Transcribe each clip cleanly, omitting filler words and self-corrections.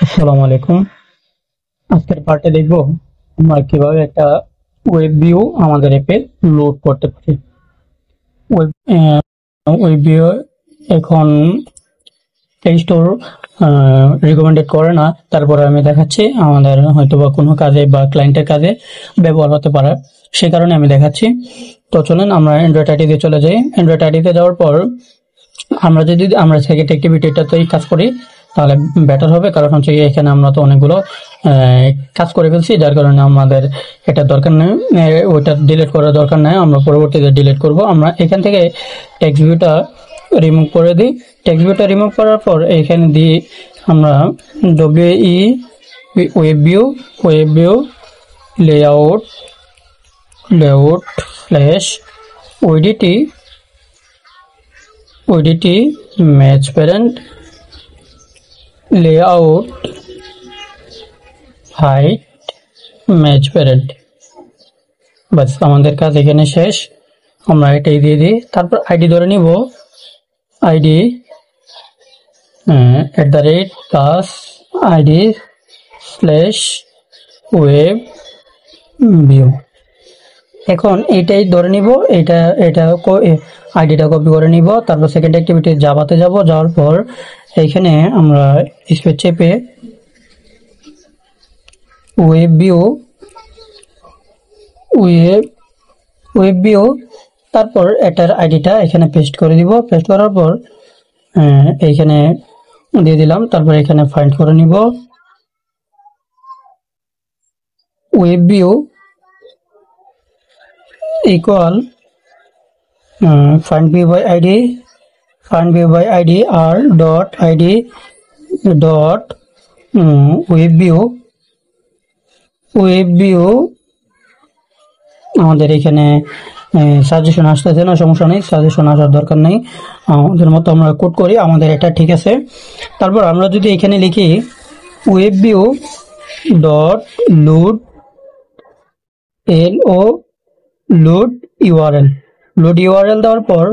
আসসালামু আলাইকুম। আজকের পার্টে দেখব আমরা কিভাবে একটা ওয়েব ভিউ আমাদের অ্যাপে লোড করতে পারি। ওয়েব ওয়েব ভিউ এখন প্লে স্টোর রিকমেন্ডেড করে না, তারপরে আমি দেখাচ্ছি আমাদের হয়তোবা কোনো কাজে বা ক্লায়েন্টের কাজে ব্যবহার হতে পারে, সেই কারণে আমি দেখাচ্ছি। তো চলেন আমরা অ্যান্ড্রয়েড আইডিতে চলে যাই। অ্যান্ড্রয়েড আইডিতে যাওয়ার পর আমরা সেকেন্ড অ্যাক্টিভিটিটাতেই কাজ করি তাহলে বেটার হবে, কারণ হচ্ছে এখানে আমরা তো অনেকগুলো কাজ করে ফেলছি, যার কারণে আমাদের এটা দরকার নেই, ওইটা ডিলিট করার দরকার নেই, আমরা পরবর্তীতে ডিলিট করব। আমরা এখান থেকে টেক্সট ভিউটা রিমুভ করে দিই। টেক্সট ভিউটা রিমুভ করার পর এখানে দিই আমরা ডব্লিউই ওয়েব ভিউ লেআউট স্ল্যাশ ওডিটি match parent layout height match parent. বাস, আমাদের কাজ এখানে শেষ। আমরা এটাই দিয়ে দিই। তারপর আইডি ধরে নিব, ID @ +ID slash web view. এখন এইটাই ধরে নিব, এটা আইডিটা কপি করে নিব। তারপর সেকেন্ড অ্যাক্টিভিটি জাভাতে যাব, যাওয়ার পর এইখানে আমরা স্পেস চেপে ওয়েব ভিউ তারপর এটার আইডিটা এখানে পেস্ট করে দিব। পেস্ট করার পর এইখানে দিয়ে দিলাম। তারপর এখানে ফাইন্ড করে নিব web view equal find view by id r dot id dot web view আমাদের এখানে সাজেশন আসতেছে না, সমস্যা নেই, সাজেশন আসার দরকার নেই, আমাদের মতো আমরা কোড করি, আমাদের এটা ঠিক আছে। তারপর আমরা যদি এখানে লিখি web view dot load load URL দেওয়ার পর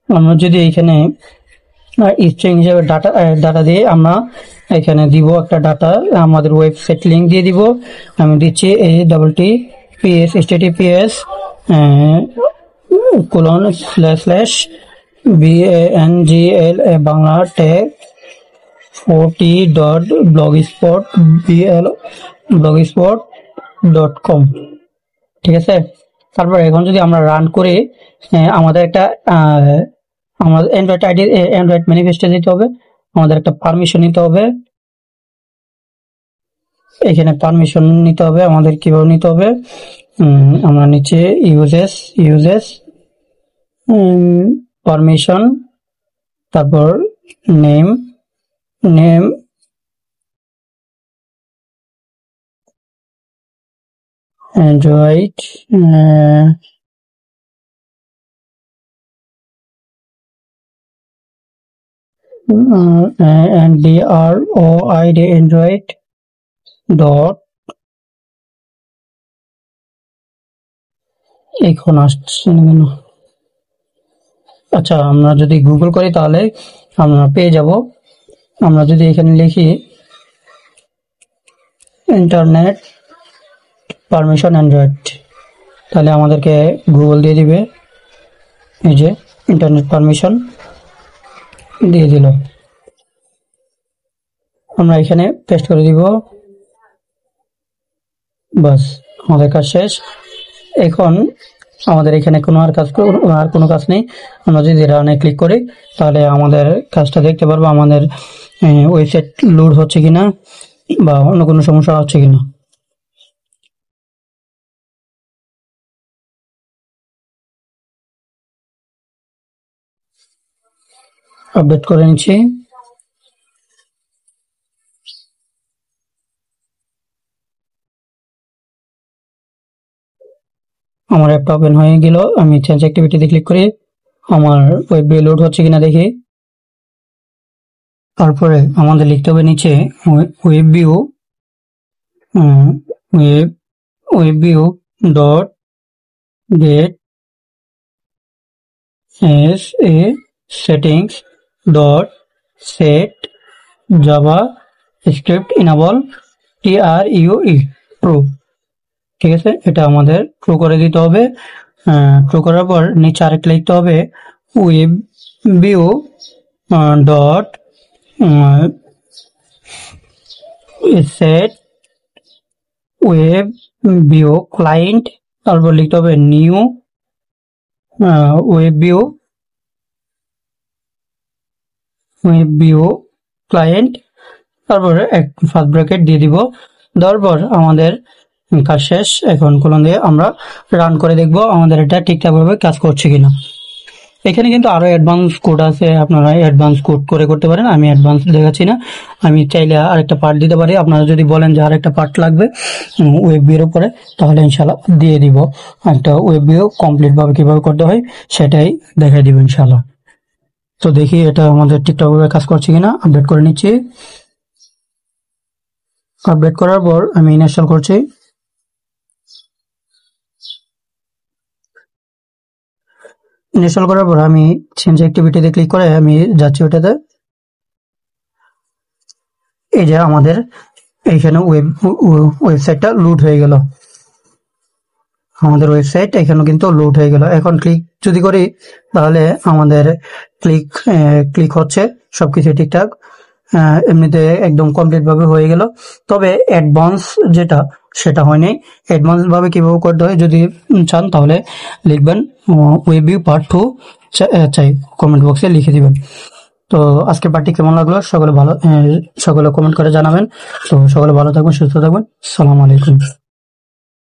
আমরা যদি এখানে স্ট্রিং হিসেবে ডাটা দিয়ে আমরা এখানে দিব একটা ডাটা, আমাদের ওয়েবসাইট লিংক দিয়ে দিব। আমি দিচ্ছি https //bangla Bangla tag 40.blogspot.com। ঠিক আছে। তারপর এখন যদি আমরা রান করে আমাদের একটা আমাদের অ্যান্ড্রয়েড ম্যানিফেস্টে দিতে হবে, আমাদের একটা পারমিশন নিতে হবে। এখানে পারমিশন নিতে হবে, আমাদের কিভাবে নিতে হবে, আমরা নিচে ইউজেস পারমিশন, তারপর name Android android Android dot এখন আসছে না কেন? আচ্ছা, আমরা যদি গুগল করি তাহলে আমরা পেয়ে যাব। আমরা যদি এখানে লিখি ইন্টারনেট পারমিশন অ্যান্ড্রয়েড, তাহলে আমাদেরকে গুগল দিয়ে দিবে। এই যে ইন্টারনেট পারমিশন দিয়ে দিল, আমরা এখানে পেস্ট করে দিব। বাস, আমাদের কাজ শেষ। এখন আমাদের এখানে আর কোনো কাজ নেই। আমরা যদি রানে ক্লিক করি তাহলে আমাদের কাজটা দেখতে পারবো, আমাদের ওয়েবসাইট লোড হচ্ছে কিনা বা অন্য কোনো সমস্যা হচ্ছে কিনা। আপডেট করে নিচ্ছি। আমার অ্যাপটা ওপেন হয়ে গেল। আমি চেঞ্জ অ্যাক্টিভিটিতে ক্লিক করি, আমার ওয়েব ভিউ লোড হচ্ছে কিনা দেখি। তারপরে আমাদের লিখতে হবে নিচে web view dot gate S A settings dot set Java script enable TRUE true. ঠিক আছে, এটা আমাদের ট্রু করে দিতে হবে। ট্রু করার পর নিচে আরেকটা লিখতে হবে web view dot set web view client, তারপর লিখতে হবে নিউ ওয়েব ভিউ ক্লায়েন্ট, তারপরে এক ফার্স্ট ব্র্যাকেট দিয়ে দিব। দেওয়ার পর আমাদের কাজ শেষ। এখন কোলন দিয়ে আমরা রান করে দেখব আমাদের এটা ঠিকঠাক ভাবে কাজ করছে কিনা। এখানে কিন্তু আরো অ্যাডভান্স কোড আছে, আপনারা অ্যাডভান্স কোড করে করতে পারেন। আমি অ্যাডভান্স দেখাচ্ছি না, আমি চাইলে আরেকটা পার্ট দিতে পারি। আপনারা যদি বলেন যে আরেকটা পার্ট লাগবে ওয়েব ভিউর উপরে, তাহলে ইনশাল্লাহ দিয়ে দিব। একটা ওয়েব ভিউ কমপ্লিট ভাবে কিভাবে করতে হয় সেটাই দেখাই দিব ইনশাল্লাহ। তো দেখি এটা আমাদের ঠিকঠাক ভাবে কাজ করছে কিনা। আপডেট করে নিচ্ছি। আপডেট করার পর আমি ইনস্টল করছি। ইনস্টল করার পর আমি চেঞ্জ অ্যাক্টিভিটিতে ক্লিক করে আমি যাচ্ছি ওটাতে। এই যে আমাদের এইখানে ওয়েবসাইটটা লোড হয়ে গেল। আমাদের ওয়েবসাইট এখানে কিন্তু লোড হয়ে গেল। এখন ক্লিক যদি করি তাহলে আমাদের ক্লিক হচ্ছে, সবকিছু ঠিকঠাক এমনিতে একদম কমপ্লিট ভাবে হয়ে গেল। তবে অ্যাডভান্স যেটা সেটা হয়নি। অ্যাডভান্স ভাবে কিভাবে করতে হয় যদি চান তাহলে লিখবেন ওয়েব ভিউ পার্ট 2 চাই, কমেন্ট বক্সে লিখে দিবেন। তো আজকে পার্টি কেমন লাগলো সকলে কমেন্ট করে জানাবেন। তো সকলে ভালো থাকবেন, সুস্থ থাকবেন। আসসালামু আলাইকুম।